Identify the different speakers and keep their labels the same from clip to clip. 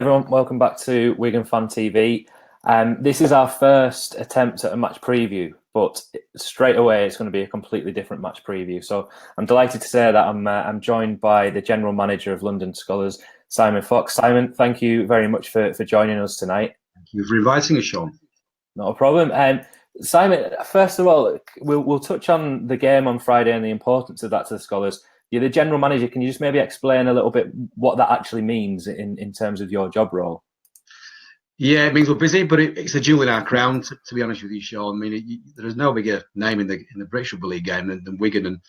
Speaker 1: Everyone, welcome back to Wigan Fan TV. This is our first attempt at a match preview, but straight away it's going to be a completely different match preview. So I'm delighted to say that I'm joined by the general manager of London Skolars, Simon Fox. Simon, thank you very much for joining us tonight.
Speaker 2: Thank you for inviting us, Sean.
Speaker 1: Not a problem. Simon, first of all, we'll touch on the game on Friday and the importance of that to the Skolars. You're the general manager. Can you just maybe explain a little bit what that actually means in terms of your job role?
Speaker 2: Yeah, it means we're busy, but it's a jewel in our crown, to be honest with you, Sean. I mean, there is no bigger name in the British Rugby League game than Wigan, and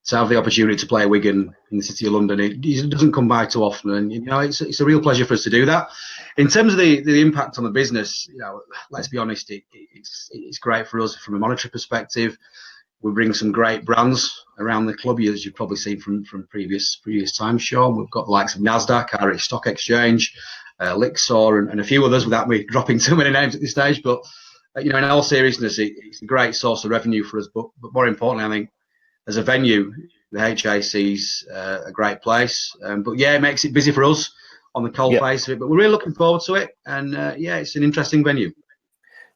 Speaker 2: to have the opportunity to play Wigan in the City of London, it doesn't come by too often, and it's a real pleasure for us to do that. In terms of the impact on the business, let's be honest, it's great for us from a monetary perspective. We bring some great brands around the club, as you've probably seen from previous times, Sean. We've got the likes of NASDAQ, our stock exchange, Lixor, and a few others without me dropping too many names at this stage. But in all seriousness, it's a great source of revenue for us. But more importantly, I think as a venue, the XIII's a great place. But yeah, it makes it busy for us on the cold face of it. But we're really looking forward to it. And yeah, it's an interesting venue.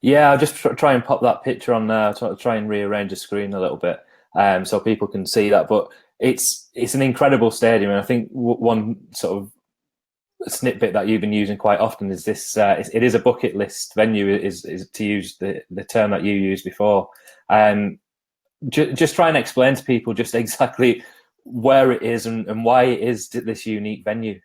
Speaker 1: Yeah, I'll just try and pop that picture on there. Try and rearrange the screen a little bit so people can see that. But it's an incredible stadium, and I think one sort of snippet that you've been using quite often is this. It is a bucket list venue, is to use the term that you used before. Just try and explain to people just exactly where it is and why it is this unique venue.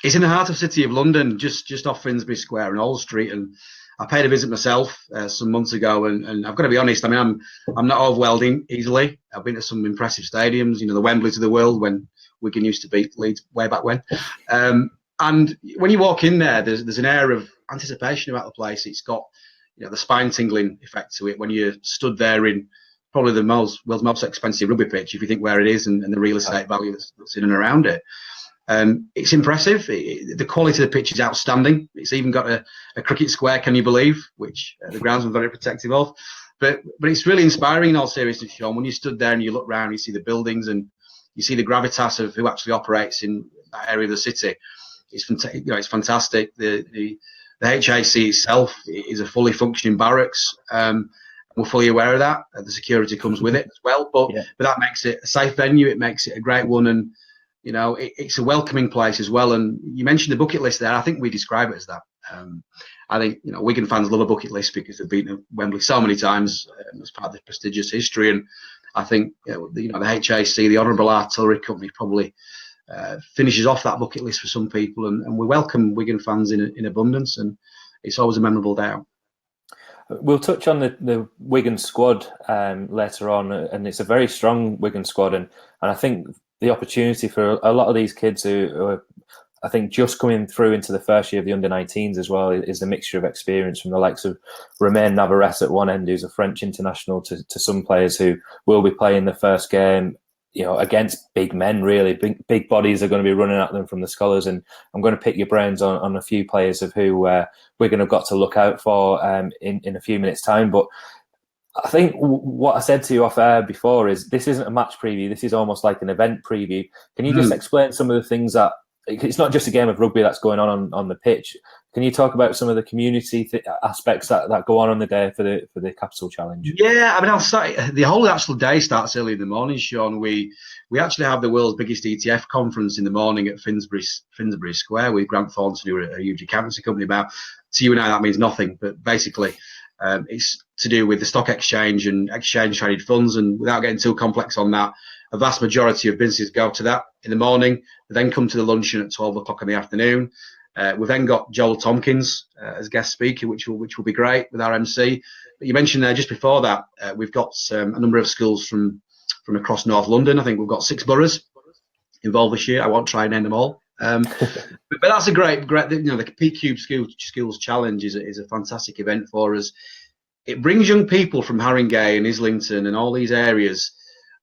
Speaker 2: It's in the heart of the City of London, just off Finsbury Square and Old Street, and I paid a visit myself some months ago, and I've got to be honest. I mean, I'm not overwhelmed easily. I've been to some impressive stadiums, the Wembleys of the world when Wigan used to beat Leeds way back when. And when you walk in there, there's an air of anticipation about the place. It's got the spine-tingling effect to it when you're stood there in probably the world's most expensive rugby pitch, if you think where it is and the real estate value that's in and around it. It's impressive. The quality of the pitch is outstanding. It's even got a cricket square, can you believe, which the grounds are very protective of. But it's really inspiring in all seriousness, Sean. When you stood there and you look around, you see the buildings and you see the gravitas of who actually operates in that area of the city. It's fantastic. The XIII itself is a fully functioning barracks. We're fully aware of that. The security comes with it as well. But that makes it a safe venue. It makes it a great one. And it's a welcoming place as well. And you mentioned the bucket list there. I think we describe it as that. I think Wigan fans love a bucket list because they've been to Wembley so many times as part of the prestigious history. And I think the XIII, the Honourable Artillery Company, probably finishes off that bucket list for some people. And we welcome Wigan fans in abundance. And it's always a memorable day out.
Speaker 1: We'll touch on the Wigan squad later on, and it's a very strong Wigan squad. And I think the opportunity for a lot of these kids who are, I think, just coming through into the first year of the under-19s as well is a mixture of experience from the likes of Romain Navarrete at one end, who's a French international, to some players who will be playing the first game, against big men, really. Big bodies are going to be running at them from the Skolars, and I'm going to pick your brains on a few players of who we're going to have got to look out for in a few minutes' time. But I think what I said to you off air before is this isn't a match preview. This is almost like an event preview. Can you just explain some of the things that it's not just a game of rugby that's going on the pitch? Can you talk about some of the community aspects that go on the day for the Capital Challenge?
Speaker 2: Yeah, I mean, I'll say the whole actual day starts early in the morning, Sean. We actually have the world's biggest ETF conference in the morning at Finsbury Square with Grant Thornton, who are a huge accountancy company. About to you and I, that means nothing, but basically, it's to do with the stock exchange and exchange traded funds. And without getting too complex on that, a vast majority of businesses go to that in the morning. They then come to the luncheon at 12 o'clock in the afternoon. We've then got Joel Tompkins as guest speaker, which will be great with our MC. But you mentioned there just before that, we've got a number of schools from across North London. I think we've got 6 boroughs involved this year. I won't try and name them all. But that's a great, the P-Cube Skills Challenge is a fantastic event for us. It brings young people from Haringey and Islington and all these areas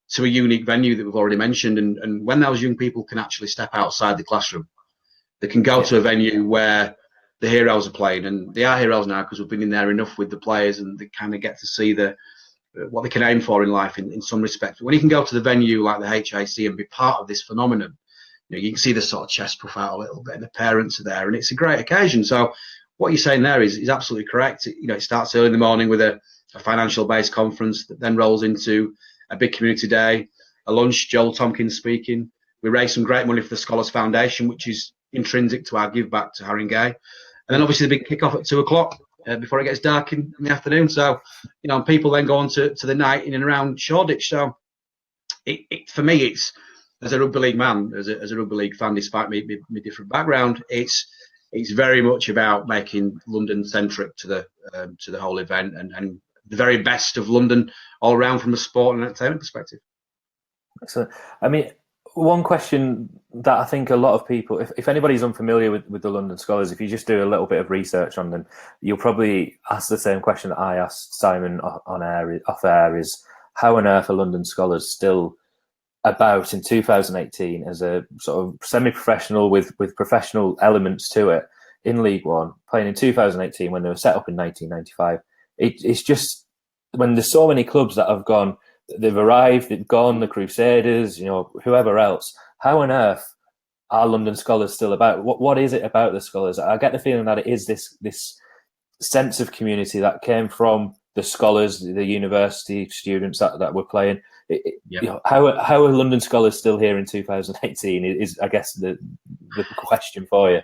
Speaker 2: to a unique venue that we've already mentioned. And when those young people can actually step outside the classroom, they can go to a venue where the heroes are playing. And they are heroes now because we've been in there enough with the players, and they kind of get to see what they can aim for in life in some respect. But when you can go to the venue like the XIII and be part of this phenomenon, you can see the sort of chest puff out a little bit, and the parents are there, and it's a great occasion. So what you're saying there is absolutely correct. It starts early in the morning with a financial-based conference that then rolls into a big community day, a lunch, Joel Tompkins speaking. We raised some great money for the Scholars Foundation, which is intrinsic to our give back to Haringey. And then obviously the big kick-off at 2 o'clock before it gets dark in the afternoon. So, people then go on to the night in and around Shoreditch. So for me, it's, as a rugby league man, as a rugby league fan, despite my different background, it's very much about making London centric to the whole event and the very best of London all around from a sport and entertainment perspective.
Speaker 1: So, I mean, one question that I think a lot of people, if anybody's unfamiliar with the London Skolars, if you just do a little bit of research on them, you'll probably ask the same question that I asked Simon off air, is how on earth are London Skolars still about in 2018 as a sort of semi-professional with professional elements to it in League One, playing in 2018 when they were set up in 1995. It's just, when there's so many clubs that have gone, they've arrived, they've gone, the Crusaders, whoever else, how on earth are London Skolars still about? What is it about the Skolars? I get the feeling that it is this sense of community that came from the scholars, the university students that were playing. How are London Skolars still here in 2018 is, I guess, the question for you.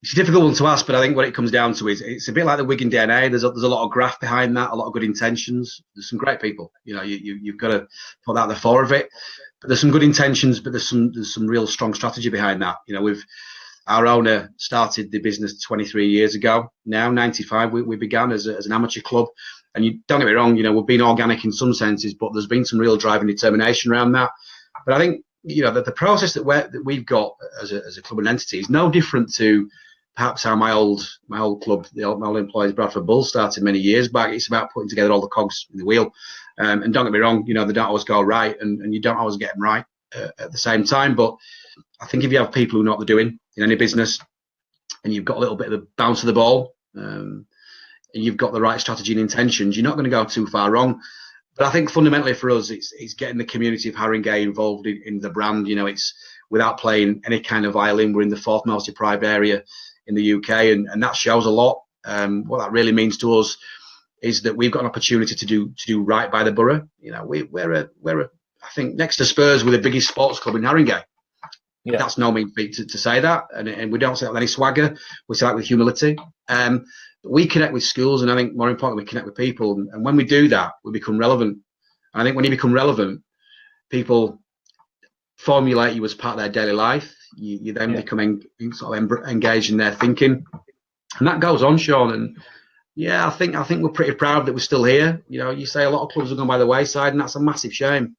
Speaker 2: It's a difficult one to ask, but I think what it comes down to is it's a bit like the Wigan DNA. There's a lot of graft behind that, a lot of good intentions. There's some great people. You've got to put that at the fore of it. But there's some good intentions, but there's some real strong strategy behind that. Our owner started the business 23 years ago. Now, 95, we began as an amateur club. And you don't get me wrong, we've been organic in some senses, but there's been some real drive and determination around that. But I think that the process that we've got as a club and entity is no different to perhaps how my old club, my old employees, Bradford Bulls, started many years back. It's about putting together all the cogs in the wheel. And don't get me wrong, they don't always go right, and you don't always get them right at the same time. But I think if you have people who know what they're doing in any business, and you've got a little bit of the bounce of the ball, and you've got the right strategy and intentions, you're not going to go too far wrong. But I think fundamentally for us, it's getting the community of Haringey involved in the brand. It's without playing any kind of violin. We're in the fourth most deprived area in the UK, and that shows a lot. What that really means to us is that we've got an opportunity to do right by the borough. We're I think next to Spurs, we're the biggest sports club in Haringey. Yeah. That's no mean feat to say that, and we don't say that with any swagger. We say that with humility. We connect with schools, and I think more importantly, we connect with people. And when we do that, we become relevant. And I think when you become relevant, people formulate you as part of their daily life. You then become engaged in their thinking, and that goes on, Sean. And I think we're pretty proud that we're still here. You say a lot of clubs have gone by the wayside, and that's a massive shame.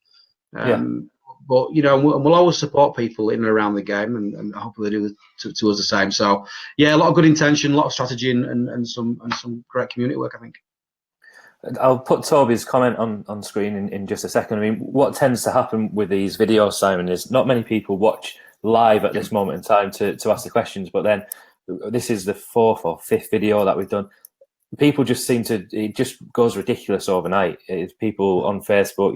Speaker 2: But we'll always support people in and around the game, and hopefully they do to us the same. So a lot of good intention, a lot of strategy, and some great community work, I think.
Speaker 1: I'll put Toby's comment on screen in just a second. I mean, what tends to happen with these videos, Simon, is not many people watch live at this moment in time to ask the questions, but then this is the fourth or fifth video that we've done. People just it just goes ridiculous overnight. It's people on Facebook,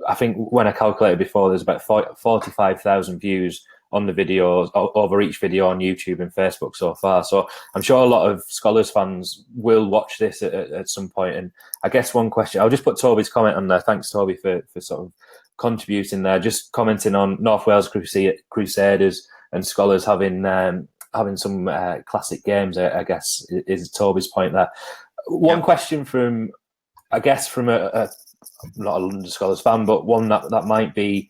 Speaker 1: I think when I calculated before, there's about 45,000 views on the videos over each video on YouTube and Facebook so far. So I'm sure a lot of Skolars fans will watch this at some point. And I guess one question, I'll just put Toby's comment on there. Thanks, Toby, for sort of contributing there. Just commenting on North Wales Crusaders and Skolars having some classic games, I guess, is Toby's point there. One question from a not a London Skolars fan, but one that might be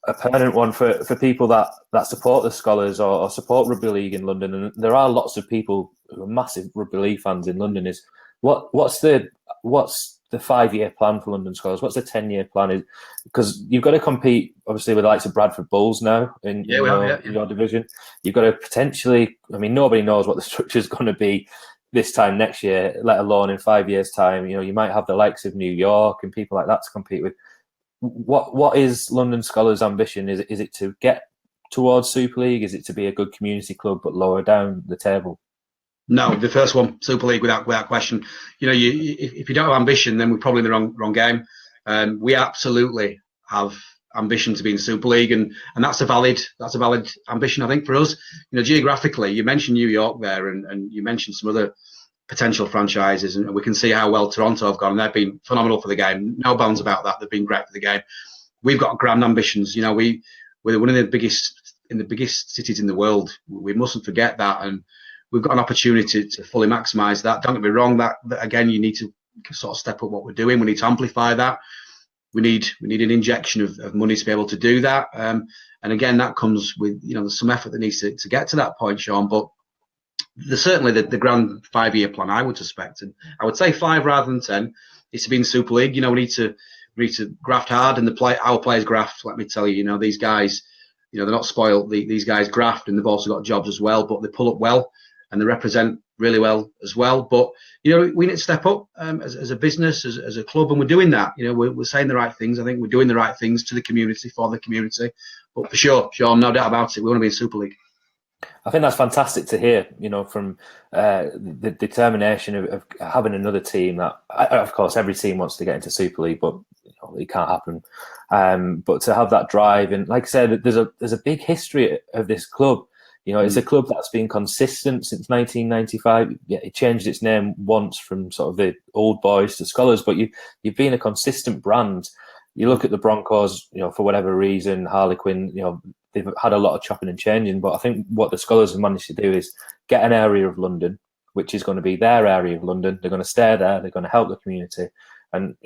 Speaker 1: a permanent one for people that support the Skolars or support rugby league in London. And there are lots of people who are massive rugby league fans in London. Is what's the 5-year plan for London Skolars? What's the 10-year plan? Because you've got to compete, obviously, with the likes of Bradford Bulls now in your division. You've got to potentially, nobody knows what the structure is going to be this time next year, let alone in 5 years' time. You might have the likes of New York and people like that to compete with. What is London Skolars' ambition? Is it to get towards Super League? Is it to be a good community club but lower down the table?
Speaker 2: No, the first one, Super League, without question. If you don't have ambition, then we're probably in the wrong game. We absolutely have ambition to be in Super League, and that's a valid ambition, I think, for us. Geographically, you mentioned New York there, and you mentioned some other potential franchises, and we can see how well Toronto have gone. They've been phenomenal for the game. No bones about that. They've been great for the game. We've got grand ambitions. We're one of the biggest cities in the world. We mustn't forget that, and we've got an opportunity to fully maximise that. Don't get me wrong. That again, you need to sort of step up what we're doing. We need to amplify that. We need an injection of money to be able to do that. And again, that comes with there's some effort that needs to get to that point, Sean. But there's certainly the grand 5-year plan, I would suspect, and I would say 5 rather than 10 is to be in the Super League. We need to graft hard, and our players graft. Let me tell you, these guys, they're not spoiled. These guys graft, and they've also got jobs as well. But they pull up well, and they represent really well as well. But we need to step up as a business, as a club, and we're doing that. We're saying the right things. I think we're doing the right things to the community, for the community. But for sure, Sean, no doubt about it, we want to be in Super League.
Speaker 1: I think that's fantastic to hear, from the determination of having another team that, of course, every team wants to get into Super League, but it can't happen. But to have that drive, and like I said, there's a big history of this club. It's a club that's been consistent since 1995. Yeah, it changed its name once from sort of the old boys to Skolars, but you've been a consistent brand. You look at the Broncos, for whatever reason, Harlequin, they've had a lot of chopping and changing, but I think what the Skolars have managed to do is get an area of London, which is going to be their area of London. They're going to stay there. They're going to help the community. And,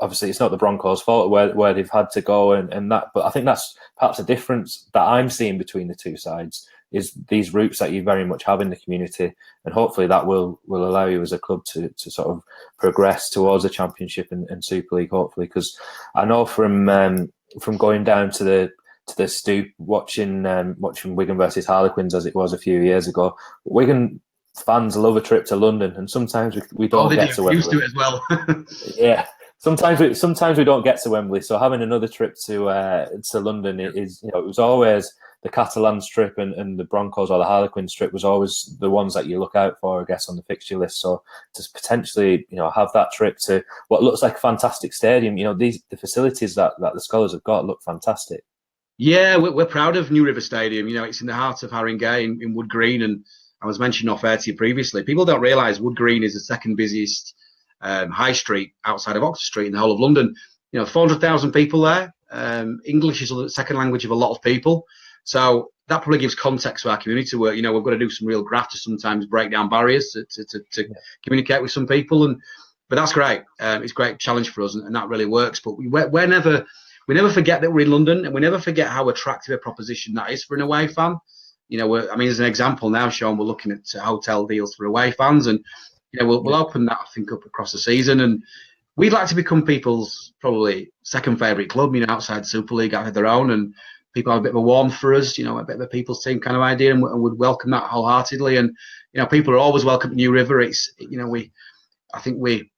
Speaker 1: obviously it's not the Broncos' fault where they've had to go and that, but I think that's perhaps a difference that I'm seeing between the two sides, is these roots that you very much have in the community, and hopefully that will allow you as a club to sort of progress towards a championship and Super League, hopefully, because I know from going down to the stoop, watching Wigan versus Harlequins as it was a few years ago, Wigan fans love a trip to London, and sometimes we don't get to Wembley.
Speaker 2: Used to it as well.
Speaker 1: Yeah. Sometimes we don't get to Wembley, so having another trip to London is, it was always the Catalans trip and the Broncos or the Harlequins trip was always the ones that you look out for, I guess, on the fixture list. So to potentially, have that trip to what looks like a fantastic stadium, the facilities that the Skolars have got look fantastic.
Speaker 2: Yeah, we're proud of New River Stadium. It's in the heart of Haringey in Wood Green, and I was mentioning off air to you previously. People don't realise Wood Green is the second busiest high street outside of Oxford Street in the whole of London. 400,000 people there. English is the second language of a lot of people, so that probably gives context to our community work. We've got to do some real graft to sometimes break down barriers to communicate with some people, but that's great. It's a great challenge for us, and that really works. But we never forget that we're in London, and we never forget how attractive a proposition that is for an away fan. As an example now, Sean, we're looking at hotel deals for away fans, and we'll open that, I think, up across the season, and we'd like to become people's probably second favourite club, outside Super League, out of their own, and people have a bit of a warmth for us, a bit of a people's team kind of idea, and would welcome that wholeheartedly. And people are always welcome at New River. It's I think we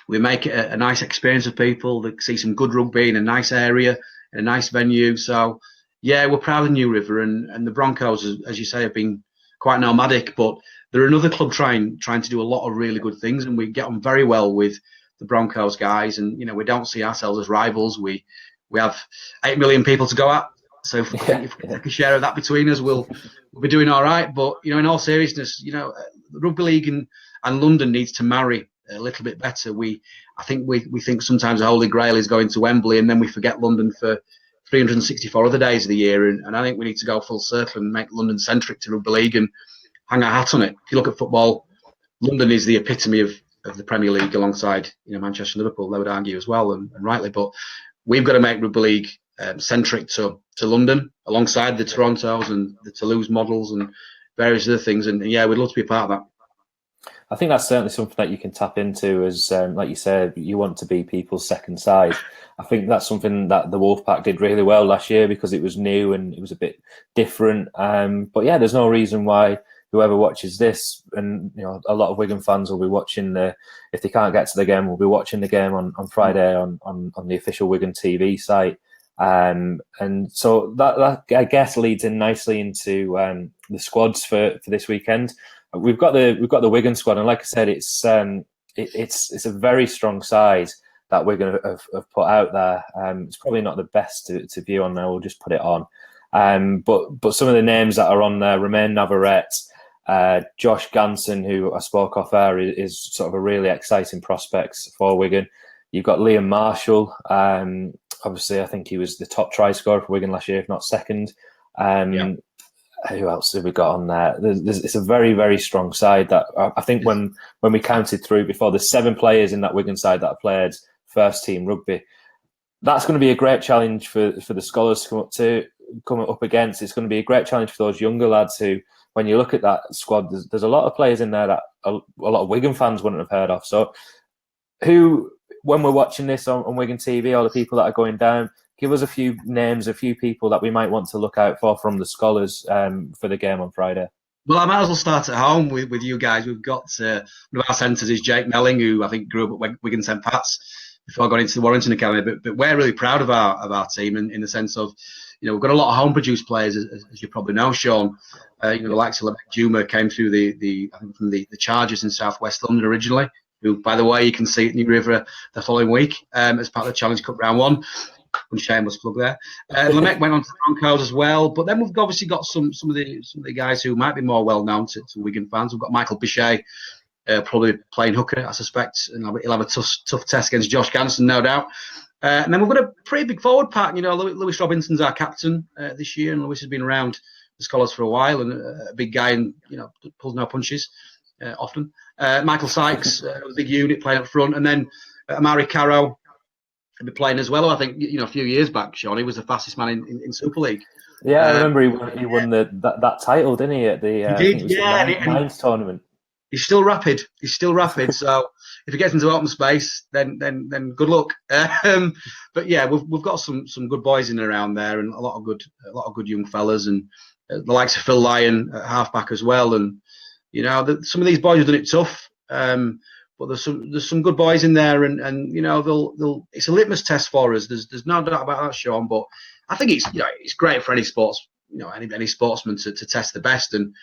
Speaker 2: make it a nice experience for people. They see some good rugby in a nice area, in a nice venue. So yeah, we're proud of New River, and the Broncos, as you say, have been quite nomadic, but they're another club trying to do a lot of really good things, and we get on very well with the Broncos guys, and we don't see ourselves as rivals. We have 8 million people to go at, so if we take a share of that between us, we'll be doing all right. But in all seriousness, rugby league and London needs to marry a little bit better. I think we think sometimes the holy grail is going to Wembley, and then we forget London for 364 other days of the year, and I think we need to go full circle and make London centric to rugby league and hang our hat on it. If you look at football, London is the epitome of the Premier League, alongside Manchester and Liverpool, they would argue as well, and rightly. But we've got to make rugby league centric to London, alongside the Torontos and the Toulouse models and various other things. And yeah, we'd love to be a part of that.
Speaker 1: I think that's certainly something that you can tap into, as like you said, you want to be people's second side. I think that's something that the Wolfpack did really well last year, because it was new and it was a bit different. But yeah, there's no reason why whoever watches this, and a lot of Wigan fans will be watching if they can't get to the game, we'll be watching the game on Friday on the official Wigan TV site. And so that I guess leads in nicely into the squads for this weekend. We've got the Wigan squad, and like I said, it's a very strong side that Wigan have put out there. It's probably not the best to view on there. We'll just put it on. But some of the names that are on there: Romain Navarrete, Josh Ganson, who I spoke off air, is sort of a really exciting prospect for Wigan. You've got Liam Marshall. Obviously, I think he was the top try scorer for Wigan last year, if not second. Who else have we got on there? It's a very, very strong side. That I think when we counted through before, there's 7 players in that Wigan side that have played first team rugby. That's going to be a great challenge for the Scholars to come up against. It's going to be a great challenge for those younger lads who, when you look at that squad, there's a lot of players in there that a lot of Wigan fans wouldn't have heard of. So, when we're watching this on Wigan TV, or the people that are going down, give us a few names, a few people that we might want to look out for from the Scholars for the game on Friday.
Speaker 2: Well, I might as well start at home with you guys. We've got one of our centres is Jake Melling, who I think grew up at Wigan St Pat's before I got into the Warrington Academy. But we're really proud of our team in the sense of, we've got a lot of home produced players, as you probably know, Sean. The likes of Juma came through I think from the Chargers in South West London originally. Who, by the way, you can see at New River the following week as part of the Challenge Cup Round 1. Shameless plug there. Lamech went on to the Broncos as well, but then we've obviously got some of the guys who might be more well known to Wigan fans. We've got Michael Bichet, probably playing hooker, I suspect, and he'll have a tough test against Josh Ganson, no doubt. And then we've got a pretty big forward pack. Lewis Robinson's our captain this year, and Lewis has been around the Scholars for a while, and a big guy, and pulls no punches often. Michael Sykes, a big unit playing up front, and then Amari Caro be playing as well. I think a few years back, Sean, he was the fastest man in Super League.
Speaker 1: Yeah, I remember he won that title, didn't he? At the Nines tournament.
Speaker 2: He's still rapid. So if he gets into open space, then good luck. But yeah, we've got some good boys in and around there, and a lot of good young fellas, and the likes of Phil Lyon at halfback as well. And some of these boys have done it tough. But there's some good boys in there, and they'll it's a litmus test for us. There's no doubt about that, Sean. But I think it's great for any sports, any sportsman to test the best. And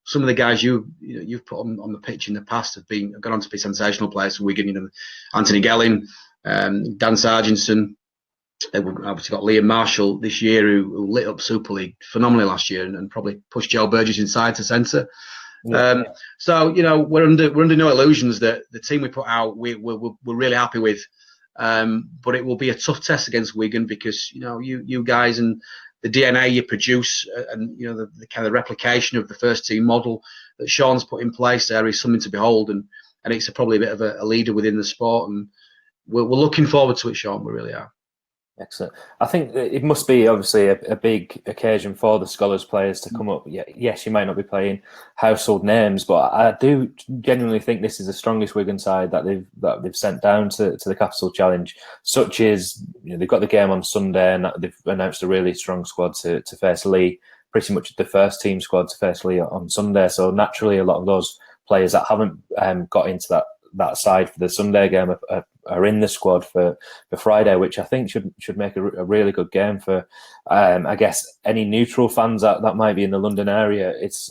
Speaker 2: some of the guys you've put on the pitch in the past have gone on to be sensational players for Wigan. Anthony Gelling, Dan Sargentson. They've obviously got Liam Marshall this year, who lit up Super League phenomenally last year, and probably pushed Joe Burgess inside to centre. Yeah. So we're under no illusions that the team we put out we're really happy with, but it will be a tough test against Wigan, because you guys and the DNA you produce, and the kind of replication of the first team model that Sean's put in place there is something to behold, and it's probably a bit of a leader within the sport, and we're looking forward to it, Sean. We really are.
Speaker 1: Excellent. I think it must be obviously a big occasion for the Scholars players to come up. Yes, you might not be playing household names, but I do genuinely think this is the strongest Wigan side that they've sent down to the Capital Challenge. Such as they've got the game on Sunday, and they've announced a really strong squad to face Lee. Pretty much the first team squad to face Lee on Sunday. So naturally, a lot of those players that haven't got into that side for the Sunday game are in the squad for Friday, which I think should make a really good game for I guess any neutral fans that might be in the London area. It's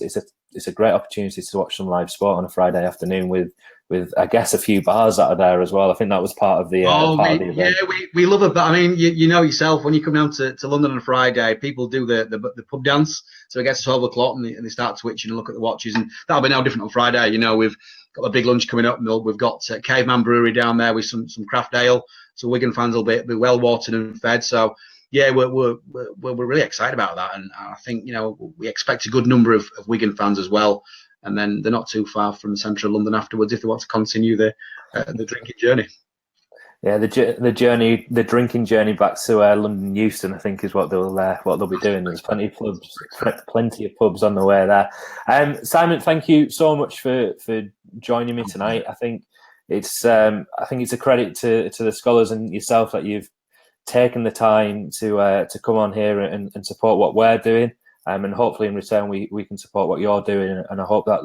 Speaker 1: a great opportunity to watch some live sport on a Friday afternoon with I guess a few bars that are there as well. I think that was part of the event.
Speaker 2: Yeah, we love it. But I mean, you know yourself, when you come down to London on a Friday, people do the pub dance. So it gets to 12 o'clock and they start twitching and look at the watches, and that'll be no different on Friday. We've got a big lunch coming up, and we've got Caveman Brewery down there with some craft ale. So Wigan fans will be well watered and fed. So yeah, we're really excited about that, and I think we expect a good number of Wigan fans as well. And then they're not too far from central London afterwards if they want to continue the drinking journey.
Speaker 1: Yeah, the drinking journey back to London Euston, I think, is what they'll be doing. There's plenty of pubs on the way there. Simon, thank you so much for joining me tonight. I think it's a credit to the Scholars and yourself that you've taken the time to come on here and support what we're doing. And hopefully in return we can support what you're doing, and I hope that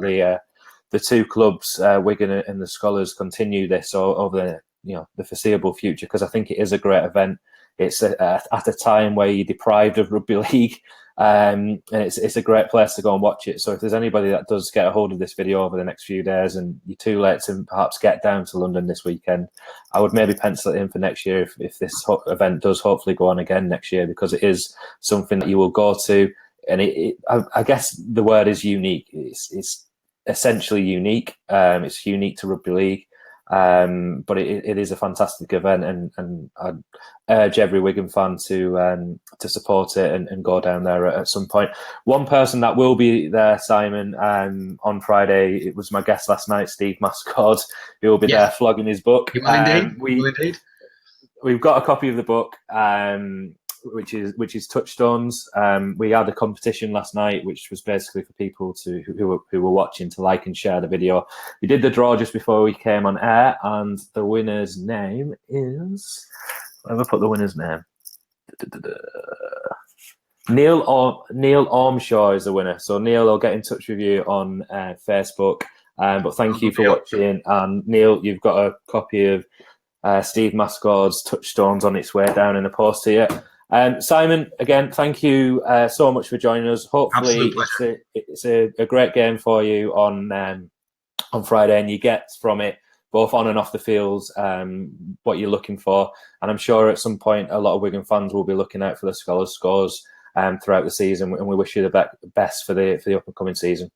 Speaker 1: the two clubs, Wigan and the Scholars, continue this over the foreseeable future, because I think it is a great event. It's at a time where you're deprived of rugby league, and it's a great place to go and watch it. So if there's anybody that does get a hold of this video over the next few days and you're too late to perhaps get down to London this weekend, I would maybe pencil it in for next year if this event does hopefully go on again next year, because it is something that you will go to. And I guess the word is unique. It's essentially unique. It's unique to rugby league, but it is a fantastic event, and I'd urge every Wigan fan to support it and go down there at some point. One person that will be there, Simon, on Friday, it was my guest last night, Steve Mascord, who will be there flogging his book.
Speaker 2: Indeed. Indeed.
Speaker 1: We've got a copy of the book, which is Touchstones. We had a competition last night, which was basically for people who were watching to like and share the video. We did the draw just before we came on air, and the winner's name is... Where have I put the winner's name? Neil Ormshaw is the winner. So Neil, I'll get in touch with you on Facebook. But thank you for watching. And Neil, you've got a copy of Steve Mascord's Touchstones on its way down in the post to you. Simon, again, thank you so much for joining us. Hopefully it's a great game for you on Friday, and you get from it, both on and off the fields, what you're looking for. And I'm sure at some point a lot of Wigan fans will be looking out for the Skolars scores throughout the season, and we wish you the best for the up-and-coming season.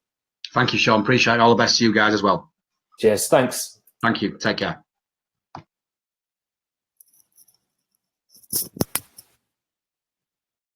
Speaker 2: Thank you, Sean. Appreciate it. All the best to you guys as well.
Speaker 1: Cheers. Thanks.
Speaker 2: Thank you. Take care.